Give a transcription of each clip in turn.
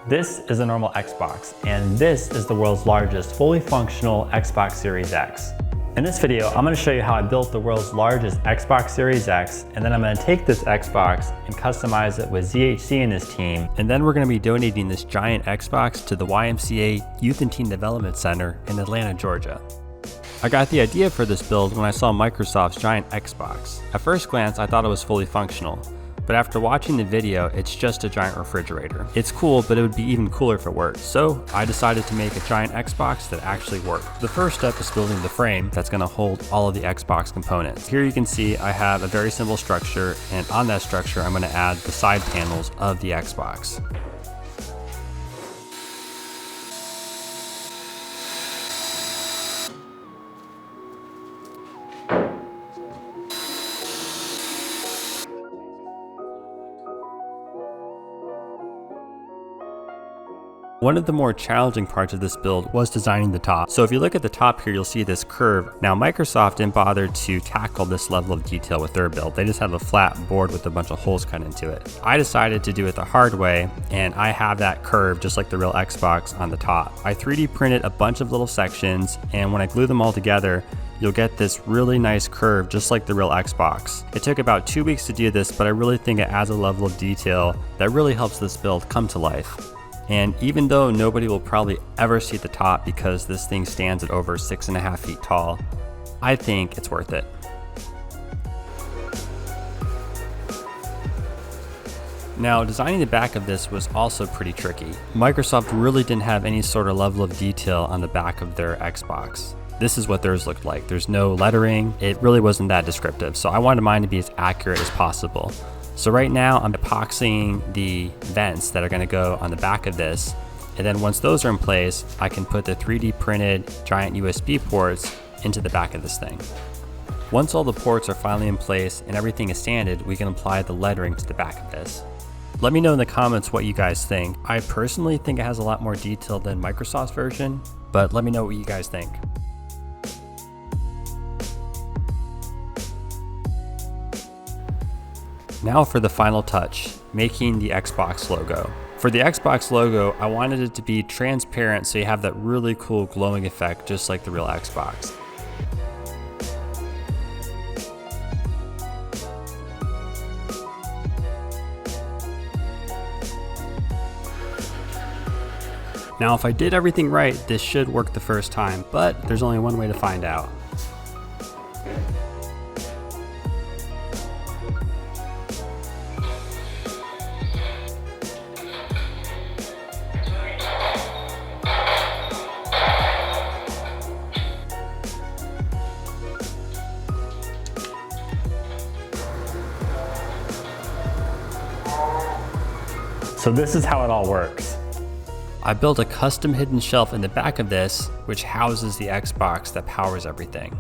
This is a normal Xbox, and this is the world's largest fully functional Xbox Series X. In this video, I'm going to show you how I built the world's largest Xbox Series X, and then I'm going to take this Xbox and customize it with ZHC and his team, and then we're going to be donating this giant Xbox to the YMCA Youth and Teen Development Center in Atlanta, Georgia. I got the idea for this build when I saw Microsoft's giant Xbox. At first glance, I thought it was fully functional, but after watching the video, it's just a giant refrigerator. It's cool, but it would be even cooler if it worked. So I decided to make a giant Xbox that actually worked. The first step is building the frame that's gonna hold all of the Xbox components. Here you can see I have a very simple structure, and on that structure, I'm gonna add the side panels of the Xbox. One of the more challenging parts of this build was designing the top. So if you look at the top here, you'll see this curve. Now Microsoft didn't bother to tackle this level of detail with their build. They just have a flat board with a bunch of holes cut into it. I decided to do it the hard way, and I have that curve just like the real Xbox on the top. I 3D printed a bunch of little sections, and when I glue them all together, you'll get this really nice curve just like the real Xbox. It took about 2 weeks to do this, but I really think it adds a level of detail that really helps this build come to life. And even though nobody will probably ever see the top because this thing stands at over 6.5 feet tall, I think it's worth it. Now, designing the back of this was also pretty tricky. Microsoft really didn't have any sort of level of detail on the back of their Xbox. This is what theirs looked like. There's no lettering. It really wasn't that descriptive, so I wanted mine to be as accurate as possible. So right now I'm epoxying the vents that are going to go on the back of this, and then once those are in place, I can put the 3D printed giant USB ports into the back of this thing. Once all the ports are finally in place and everything is sanded, we can apply the lettering to the back of this. Let me know in the comments what you guys think. I personally think it has a lot more detail than Microsoft's version, but let me know what you guys think. Now for the final touch, making the Xbox logo. For the Xbox logo, I wanted it to be transparent so you have that really cool glowing effect just like the real Xbox. Now if I did everything right, this should work the first time, but there's only one way to find out. So this is how it all works. I built a custom hidden shelf in the back of this, which houses the Xbox that powers everything.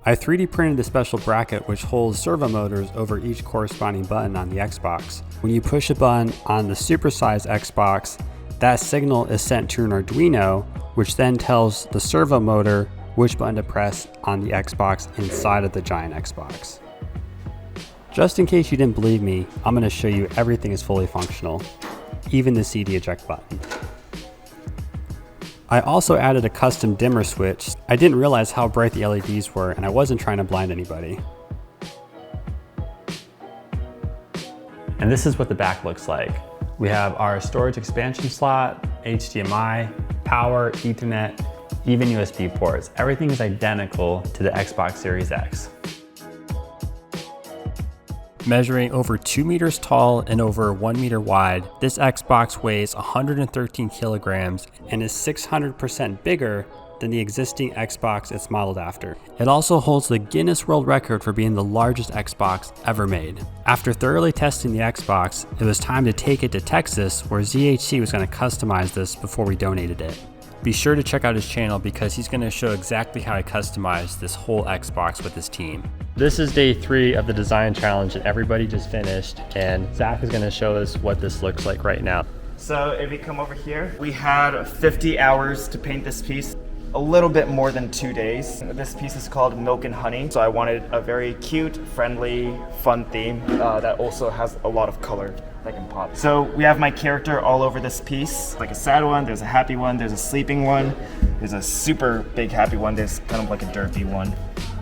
I 3D printed a special bracket which holds servo motors over each corresponding button on the Xbox. When you push a button on the supersized Xbox, that signal is sent to an Arduino, which then tells the servo motor which button to press on the Xbox inside of the giant Xbox. Just in case you didn't believe me, I'm going to show you everything is fully functional, even the CD eject button. I also added a custom dimmer switch. I didn't realize how bright the LEDs were, and I wasn't trying to blind anybody. And this is what the back looks like. We have our storage expansion slot, HDMI, power, Ethernet, even USB ports. Everything is identical to the Xbox Series X. Measuring over 2 meters tall and over 1 meter wide, this Xbox weighs 113 kilograms and is 600% bigger than the existing Xbox it's modeled after. It also holds the Guinness World Record for being the largest Xbox ever made. After thoroughly testing the Xbox, it was time to take it to Texas, where ZHC was going to customize this before we donated it. Be sure to check out his channel because he's going to show exactly how I customized this whole Xbox with his team. This is day 3 of the design challenge and everybody just finished, and Zach is going to show us what this looks like right now. So if we come over here, we had 50 hours to paint this piece. a little bit more than 2 days. This piece is called Milk and Honey, so I wanted a very cute, friendly, fun theme that also has a lot of color that can pop. So we have my character all over this piece, like a sad one, there's a happy one, there's a sleeping one, there's a super big happy one, there's kind of like a derpy one,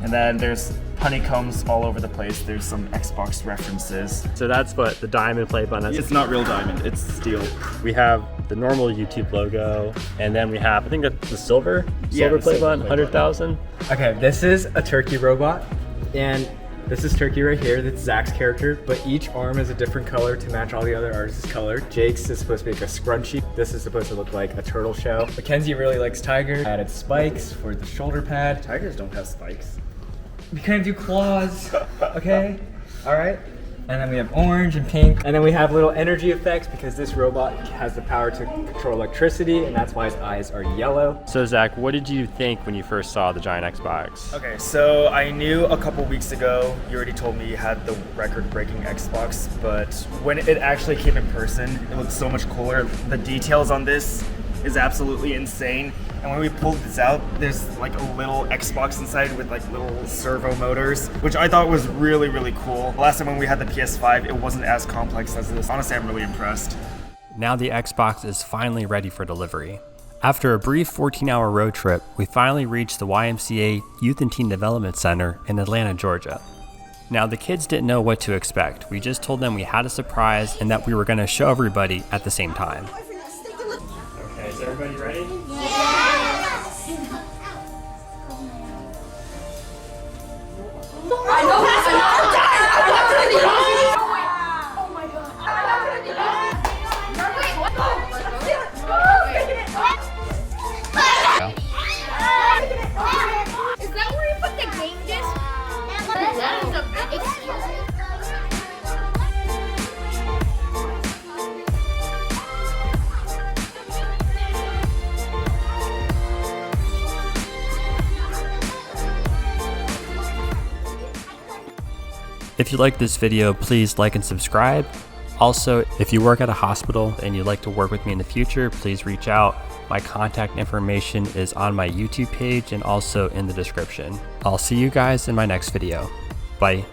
and then there's honeycombs all over the place. There's some Xbox references. So that's what the diamond play button is. It's not real diamond, it's steel. We have the normal YouTube logo, and then we have, I think that's the silver the play silver button, play 100,000. Okay, this is a turkey robot, and this is Turkey right here. That's Zach's character, but each arm is a different color to match all the other artists' color. Jake's is supposed to be like a scrunchie. This is supposed to look like a turtle shell. Mackenzie really likes Tiger. Added spikes for the shoulder pad. Tigers don't have spikes. We couldn't do claws, okay? All right. And then we have orange and pink. And then we have little energy effects because this robot has the power to control electricity, and that's why his eyes are yellow. So Zach, what did you think when you first saw the giant Xbox? Okay, so I knew a couple weeks ago, you already told me you had the record-breaking Xbox, but when it actually came in person, it looked so much cooler. The details on this is absolutely insane. And when we pulled this out, there's like a little Xbox inside with like little servo motors, which I thought was really, really cool. Last time when we had the PS5, it wasn't as complex as this. Honestly, I'm really impressed. Now the Xbox is finally ready for delivery. After a brief 14-hour road trip, we finally reached the YMCA Youth and Teen Development Center in Atlanta, Georgia. Now the kids didn't know what to expect. We just told them we had a surprise and that we were going to show everybody at the same time. Okay, is everybody ready? Is that where you put the game disc? That is a big If you like this video, please like and subscribe. Also, if you work at a hospital and you'd like to work with me in the future, please reach out. My contact information is on my YouTube page and also in the description. I'll see you guys in my next video. Bye.